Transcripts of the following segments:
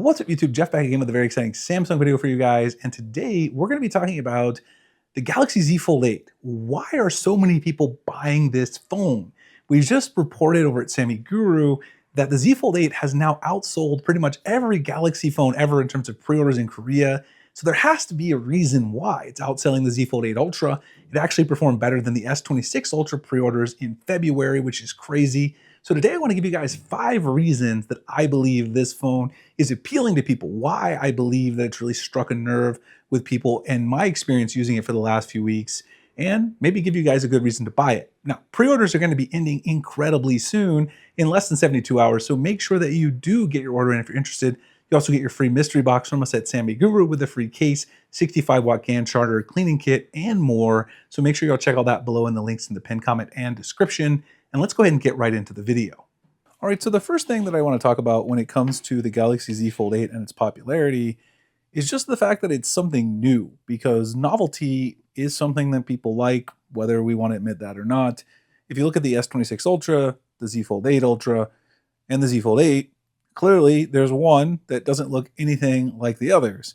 What's up YouTube? Jeff back again with a very exciting Samsung video for you guys. And today we're going to be talking about the Galaxy Z Fold 8. Why are so many people buying this phone? We just reported over at SammyGuru that the Z Fold 8 has now outsold pretty much every Galaxy phone ever in terms of pre-orders in Korea. So there has to be a reason why it's outselling the Z Fold 8 Ultra. It actually performed better than the S26 Ultra pre-orders in February, which is crazy. So today I want to give you guys 5 reasons that I believe this phone is appealing to people, why I believe that it's really struck a nerve with people and my experience using it for the last few weeks, and maybe give you guys a good reason to buy it. Now, pre-orders are going to be ending incredibly soon, in less than 72 hours, so make sure that you do get your order in if you're interested. You also get your free mystery box from us at SammyGuru with a free case, 65-watt GAN charger, cleaning kit, and more. So make sure you'll check all that below in the links in the pinned comment and description. And let's go ahead and get right into the video. All right, so the first thing that I want to talk about when it comes to the Galaxy Z Fold 8 and its popularity is just the fact that it's something new, because novelty is something that people like, whether we want to admit that or not. If you look at the S26 Ultra, the Z Fold 8 Ultra, and the Z Fold 8, clearly there's one that doesn't look anything like the others.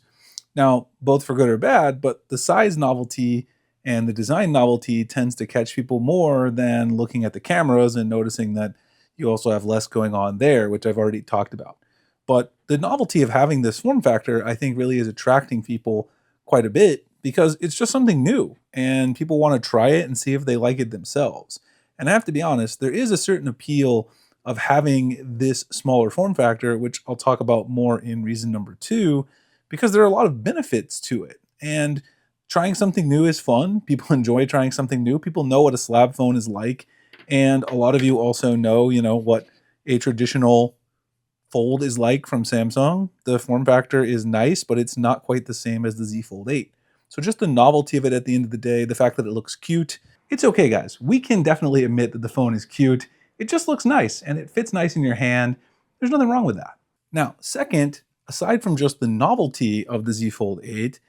Now, both for good or bad, but the size novelty and the design novelty tends to catch people more than looking at the cameras and noticing that you also have less going on there, which I've already talked about. But the novelty of having this form factor, I think, really is attracting people quite a bit because it's just something new and people want to try it and see if they like it themselves. And I have to be honest, there is a certain appeal of having this smaller form factor, which I'll talk about more in reason number 2, because there are a lot of benefits to it. And trying something new is fun. People enjoy trying something new. People know what a slab phone is like. And a lot of you also know, what a traditional fold is like from Samsung. The form factor is nice, but it's not quite the same as the Z Fold 8. So just the novelty of it at the end of the day, the fact that it looks cute, it's okay, guys. We can definitely admit that the phone is cute. It just looks nice and it fits nice in your hand. There's nothing wrong with that. Now, second, aside from just the novelty of the Z Fold 8,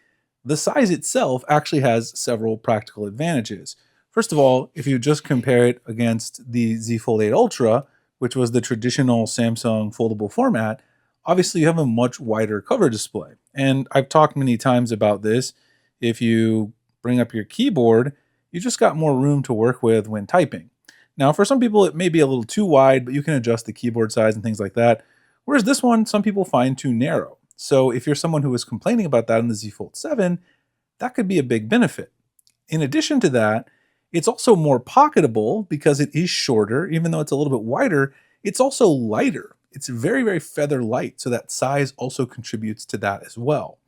the size itself actually has several practical advantages. First of all, if you just compare it against the Z Fold 8 Ultra, which was the traditional Samsung foldable format, obviously you have a much wider cover display. And I've talked many times about this. If you bring up your keyboard, you just got more room to work with when typing. Now, for some people, it may be a little too wide, but you can adjust the keyboard size and things like that. Whereas this one, some people find too narrow. So if you're someone who is complaining about that in the Z Fold 7, that could be a big benefit. In addition to that, it's also more pocketable because it is shorter. Even though it's a little bit wider, it's also lighter. It's very, very feather light, so that size also contributes to that as well.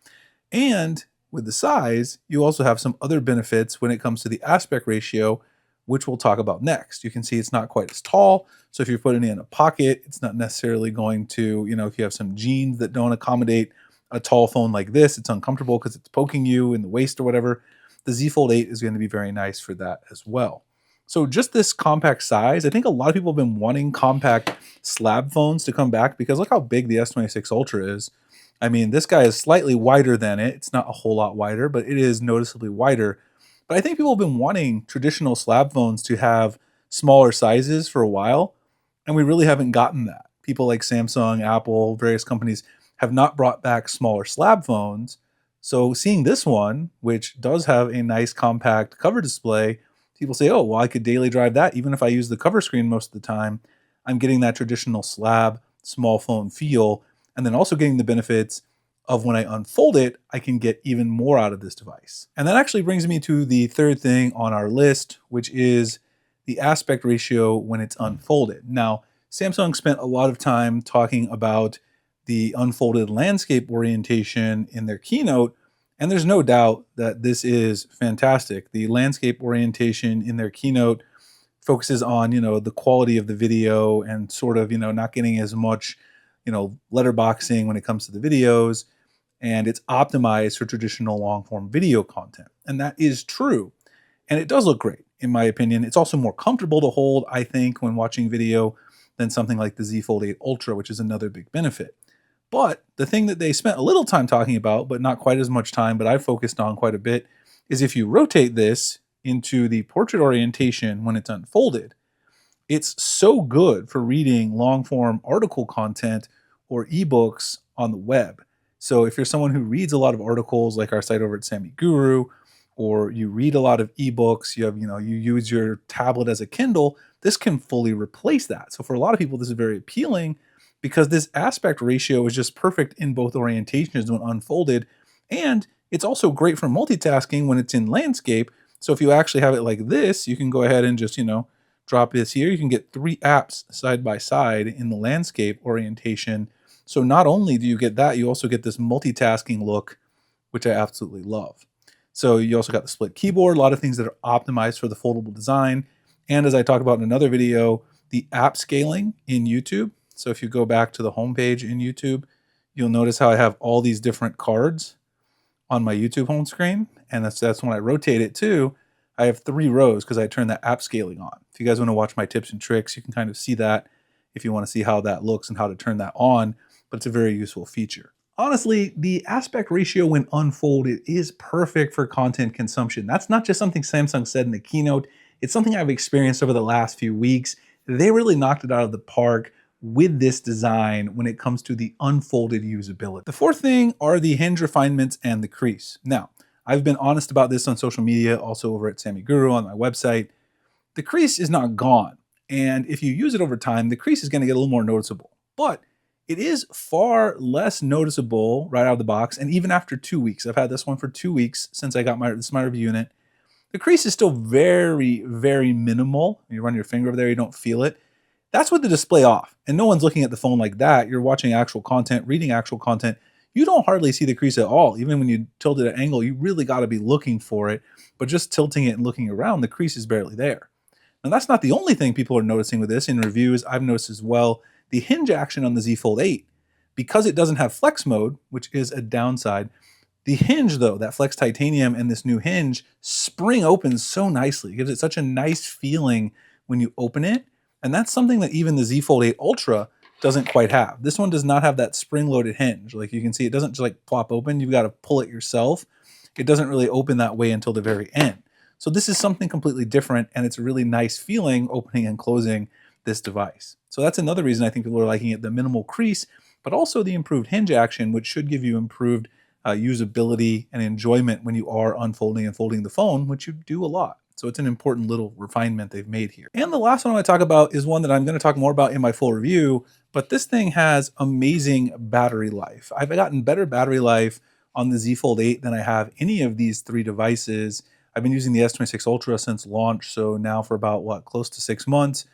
And with the size, you also have some other benefits when it comes to the aspect ratio, which we'll talk about next. You can see it's not quite as tall, so if you're putting it in a pocket, it's not necessarily going to, if you have some jeans that don't accommodate a tall phone like this, it's uncomfortable because it's poking you in the waist or whatever. The Z Fold 8 is going to be very nice for that as well. So just this compact size, I think a lot of people have been wanting compact slab phones to come back because look how big the S26 Ultra is. I mean, this guy is slightly wider than it. It's not a whole lot wider, but it is noticeably wider. But I think people have been wanting traditional slab phones to have smaller sizes for a while, and we really haven't gotten that. People like Samsung, Apple, various companies have not brought back smaller slab phones. So seeing this one, which does have a nice compact cover display, people say, oh, well, I could daily drive that. Even if I use the cover screen most of the time, I'm getting that traditional slab small phone feel, and then also getting the benefits of when I unfold it, I can get even more out of this device. And that actually brings me to the third thing on our list, which is the aspect ratio when it's unfolded. Now, Samsung spent a lot of time talking about the unfolded landscape orientation in their keynote, and there's no doubt that this is fantastic. The landscape orientation in their keynote focuses on, the quality of the video and sort of, not getting as much, letterboxing when it comes to the videos, and it's optimized for traditional long-form video content. And that is true. And it does look great, in my opinion. It's also more comfortable to hold, I think, when watching video than something like the Z Fold 8 Ultra, which is another big benefit. But the thing that they spent a little time talking about, but not quite as much time, but I've focused on quite a bit, is if you rotate this into the portrait orientation when it's unfolded, it's so good for reading long-form article content or ebooks on the web. So if you're someone who reads a lot of articles like our site over at SammyGuru, or you read a lot of ebooks, you use your tablet as a Kindle, this can fully replace that. So for a lot of people, this is very appealing because this aspect ratio is just perfect in both orientations when unfolded. And it's also great for multitasking when it's in landscape. So if you actually have it like this, you can go ahead and just, drop this here. You can get 3 apps side by side in the landscape orientation. So not only do you get that, you also get this multitasking look, which I absolutely love. So you also got the split keyboard, a lot of things that are optimized for the foldable design. And as I talked about in another video, the app scaling in YouTube. So if you go back to the homepage in YouTube, you'll notice how I have all these different cards on my YouTube home screen. And that's when I rotate it too. I have 3 rows because I turn that app scaling on. If you guys want to watch my tips and tricks, you can kind of see that if you want to see how that looks and how to turn that on. But it's a very useful feature. Honestly, the aspect ratio when unfolded is perfect for content consumption. That's not just something Samsung said in the keynote. It's something I've experienced over the last few weeks. They really knocked it out of the park with this design when it comes to the unfolded usability. The fourth thing are the hinge refinements and the crease. Now, I've been honest about this on social media, also over at SammyGuru on my website. The crease is not gone. And if you use it over time, the crease is going to get a little more noticeable. But it is far less noticeable right out of the box, and even after 2 weeks. I've had this one for 2 weeks since I got this is my review unit. The crease is still very, very minimal. You run your finger over there, you don't feel it. That's with the display off, and no one's looking at the phone like that. You're watching actual content, reading actual content. You don't hardly see the crease at all. Even when you tilt it at an angle, you really got to be looking for it, but just tilting it and looking around, the crease is barely there. Now, that's not the only thing people are noticing with this. In reviews, I've noticed as well, the hinge action on the ZFold 8, because it doesn't have flex mode, which is a downside, the hinge though, that flex titanium and this new hinge, spring opens so nicely. It gives it such a nice feeling when you open it. And that's something that even the ZFold 8 Ultra doesn't quite have. This one does not have that spring-loaded hinge. Like you can see, it doesn't just like plop open. You've got to pull it yourself. It doesn't really open that way until the very end. So this is something completely different, and it's a really nice feeling opening and closing this device. So that's another reason I think people are liking it, the minimal crease, but also the improved hinge action, which should give you improved usability and enjoyment when you are unfolding and folding the phone, which you do a lot. So it's an important little refinement they've made here. And the last one I want to talk about is one that I'm going to talk more about in my full review, but this thing has amazing battery life. I've gotten better battery life on the ZFold 8 than I have any of these 3 devices. I've been using the S26 Ultra since launch, so now for about, close to 6 months.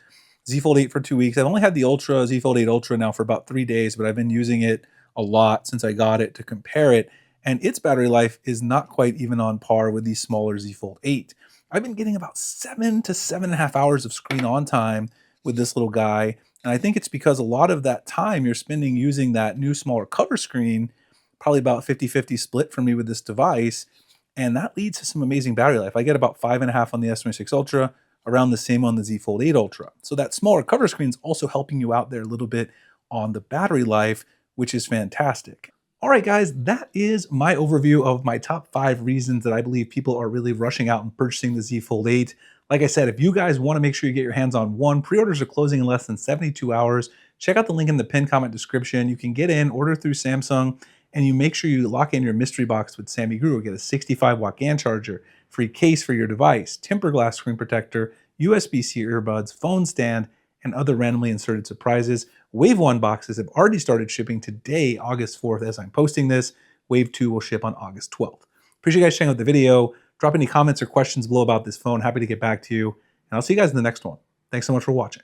ZFold 8 for 2 weeks. I've only had the Ultra, ZFold 8 Ultra now for about 3 days, but I've been using it a lot since I got it to compare it, and its battery life is not quite even on par with the smaller ZFold 8. I've been getting about 7 to 7.5 hours of screen on time with this little guy, and I think it's because a lot of that time you're spending using that new smaller cover screen, probably about 50-50 split for me with this device, and that leads to some amazing battery life. I get about 5.5 on the S26 Ultra, around the same on the ZFold 8 Ultra. So that smaller cover screen is also helping you out there a little bit on the battery life, which is fantastic. All right, guys, that is my overview of my top 5 reasons that I believe people are really rushing out and purchasing the ZFold 8. Like I said, if you guys want to make sure you get your hands on one, pre-orders are closing in less than 72 hours. Check out the link in the pinned comment description. You can get in, order through Samsung, and you make sure you lock in your mystery box with SammyGuru. Get a 65-watt GAN charger, free case for your device, tempered glass screen protector, USB-C earbuds, phone stand, and other randomly inserted surprises. Wave 1 boxes have already started shipping today, August 4th, as I'm posting this. Wave 2 will ship on August 12th. Appreciate you guys checking out the video. Drop any comments or questions below about this phone. Happy to get back to you. And I'll see you guys in the next one. Thanks so much for watching.